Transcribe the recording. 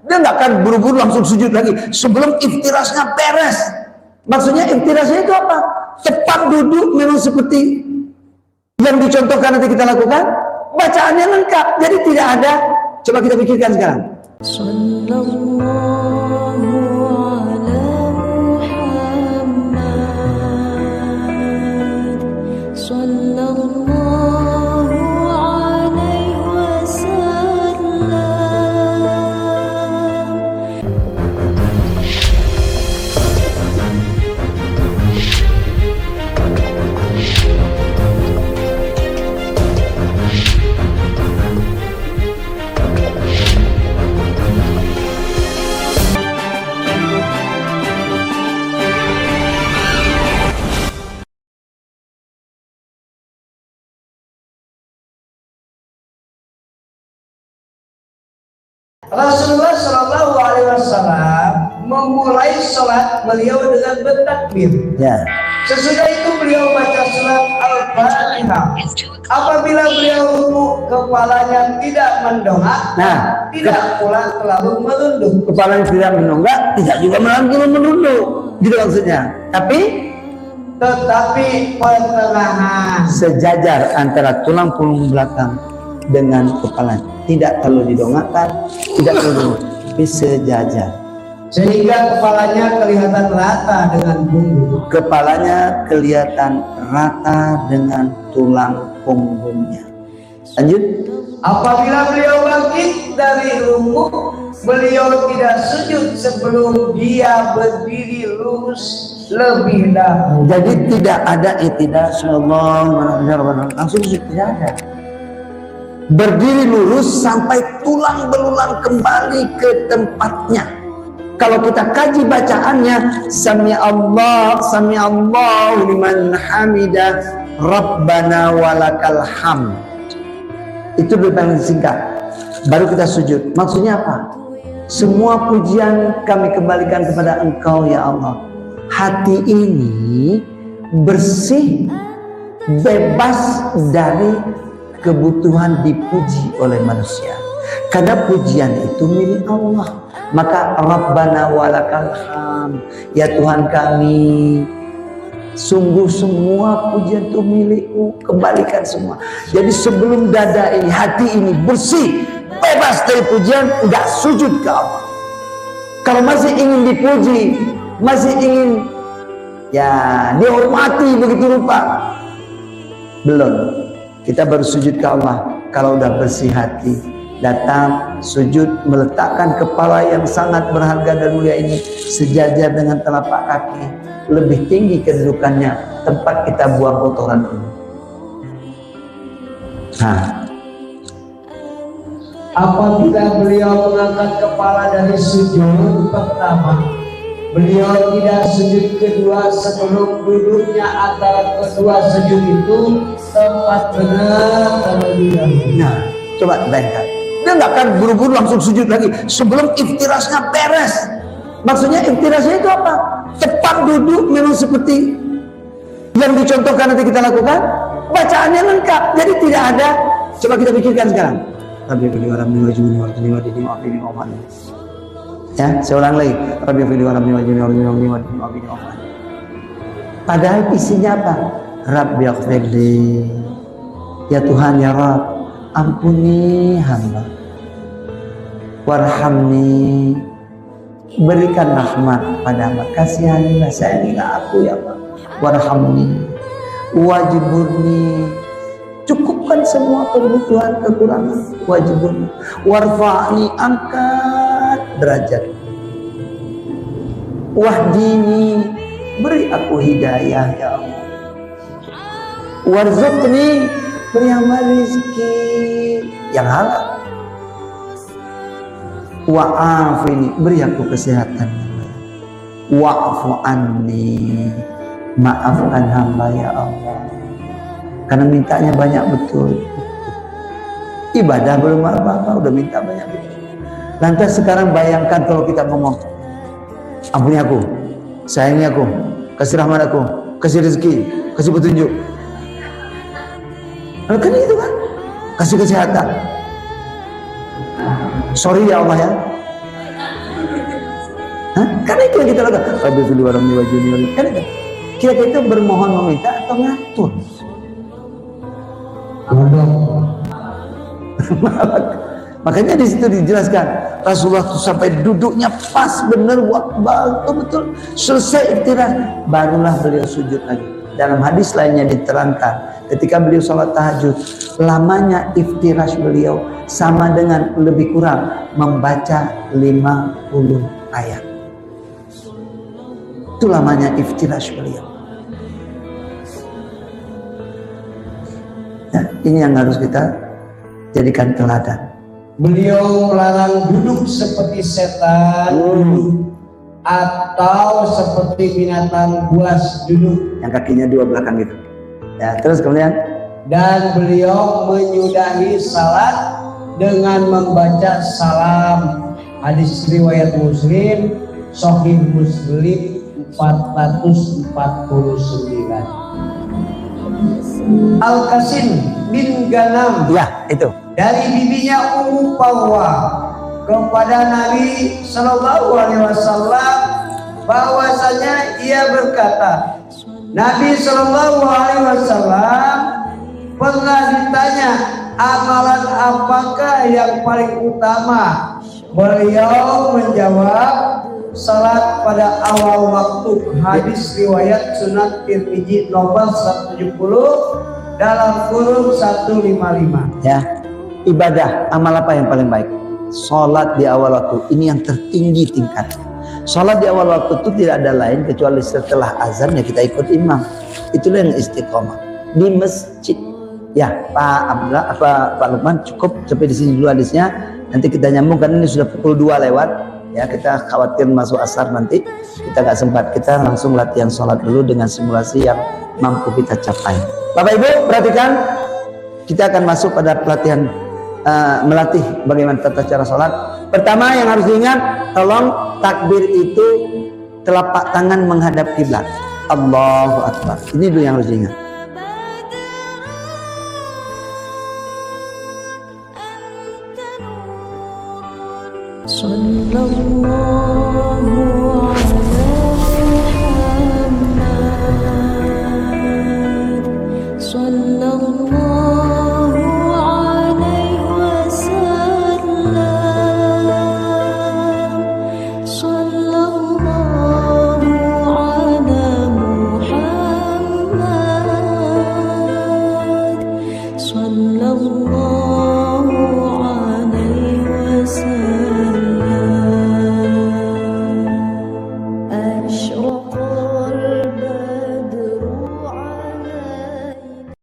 Dia nggak akan buru-buru langsung sujud lagi sebelum iftirasnya beres. Maksudnya iftirasnya itu apa? Tepat duduk memang seperti yang dicontohkan nanti kita lakukan. Bacaannya lengkap, jadi tidak ada. Coba kita pikirkan sekarang. Rasulullah Shallallahu Alaihi Wasallam memulai sholat beliau dengan bertakbir. Ya. Sesudah itu beliau baca surat Al-Fatihah. Apabila beliau rukuk, kepalanya tidak mendongak, tidak pula terlalu menunduk. Kepalanya tidak mendongak, tidak juga terlalu menunduk. Gitu maksudnya. Tetapi pertengahan sejajar antara tulang punggung belakang dengan kepala, tidak terlalu didongakkan, tidak terlalu, tapi sejajar, sehingga kepalanya kelihatan rata dengan punggung. Kepalanya kelihatan rata dengan tulang punggungnya. Lanjut. Apabila beliau bangkit dari rukuk, beliau tidak sujud sebelum dia berdiri lurus lebih dahulu. Jadi tidak ada iktidal, langsung sujud, tidak ada. Berdiri lurus sampai tulang belulang kembali ke tempatnya. Kalau kita kaji bacaannya, Sami Allahu liman hamidah, Rabbana walakal hamd. Itu paling singkat. Baru kita sujud. Maksudnya apa? Semua pujian kami kembalikan kepada Engkau ya Allah. Hati ini bersih, bebas dari kebutuhan dipuji oleh manusia, karena pujian itu milik Allah. Maka Rabbana walakal hamd, ya Tuhan kami, sungguh semua pujian itu milik-Mu, kembalikan semua. Jadi sebelum dada ini, hati ini bersih, bebas dari pujian, enggak sujud ke Allah. Kalau masih ingin dipuji, masih ingin ya dihormati begitu rupa, belum. Kita baru sujud ke Allah kalau udah bersih hati. Datang sujud, meletakkan kepala yang sangat berharga dan mulia ini sejajar dengan telapak kaki, lebih tinggi kedudukannya tempat kita buang kotoran ini. Apabila beliau mengangkat kepala dari sujud pertama, beliau tidak sujud kedua sebelum duduknya antara kedua sujud itu tempat benar terlebih dahulu. Nah, coba bayangkan. Dia nggak akan buru-buru langsung sujud lagi sebelum iftirasnya beres. Maksudnya iftirasnya itu apa? Tepat duduk memang seperti yang dicontohkan nanti kita lakukan. Bacaannya lengkap, jadi tidak ada. Coba kita pikirkan sekarang. Ya, saya ulang lagi. Padahal isinya apa? Rabbi ighfirli, ya Tuhan ya Rabb, ampuni hamba, warhamni, berikan rahmat pada hamba, kasihanilah, sayangilah aku ya Allah, warhamni, wajiburni, cukupkan semua kebutuhan kekurangan, wajiburni, warfa'ni, angkat derajat, wahdini, beri aku hidayah ya Allah, warzuqni, beri hamba rezeki yang halal, wa'afini, beri aku kesehatan, wa'fu anni, maafkan hamba ya Allah. Karena mintanya banyak betul. Ibadah belum apa-apa, udah minta banyak betul. Lantas sekarang bayangkan kalau kita ngomong, ampuni aku, sayangi aku, kasih rahmat aku, kasih rezeki, kasih petunjuk. Kan itu kan, kasih kesehatan. Sorry ya Allah ya, Karena itu yang kita lakukan. Rabbi fili warahmi wajuni. Kan itu. Kita itu bermohon meminta atau ngatur. Makanya di situ dijelaskan Rasulullah itu sampai duduknya pas bener, betul selesai istirahat, barulah beliau sujud lagi. Dalam hadis lainnya diterangkan ketika beliau sholat tahajud, lamanya iftirash beliau sama dengan lebih kurang membaca 50 ayat. Itu lamanya iftirash beliau. Ya, ini yang harus kita jadikan teladan. Beliau melarang duduk seperti setan duduk, atau seperti binatang buas duduk, yang kakinya dua belakang gitu. Ya, terus kemudian, dan beliau menyudahi salat dengan membaca salam. Hadis riwayat Muslim, Sahih Muslim 449. Al-Qasim bin Ganam, ya itu dari bibinya Ummu Pawwa kepada Nabi Shallallahu Alaihi Wasallam bahwasanya ia berkata, Nabi Shallallahu Alaihi Wasallam pernah ditanya amalan apakah yang paling utama. Beliau menjawab, salat pada awal waktu. Hadis riwayat Sunan Tirmizi nomor 170 dalam kurung 155. ya. Ibadah amal apa yang paling baik? Salat di awal waktu. Ini yang tertinggi tingkatnya. Salat di awal waktu itu tidak ada lain kecuali setelah azan ya kita ikut imam. Itulah yang istiqomah di masjid. Ya, Pak Abdullah, Pak Lukman, cukup sampai di sini dulu hadisnya. Nanti kita nyambung karena ini sudah pukul 2 lewat. Ya, kita khawatir masuk asar nanti kita nggak sempat. Kita langsung latihan sholat dulu dengan simulasi yang mampu kita capai. Bapak Ibu perhatikan, kita akan masuk pada pelatihan melatih bagaimana tata cara sholat. Pertama yang harus diingat, tolong takbir itu telapak tangan menghadap kiblat. Allahu Akbar. Ini dulu yang harus diingat. Sallallahu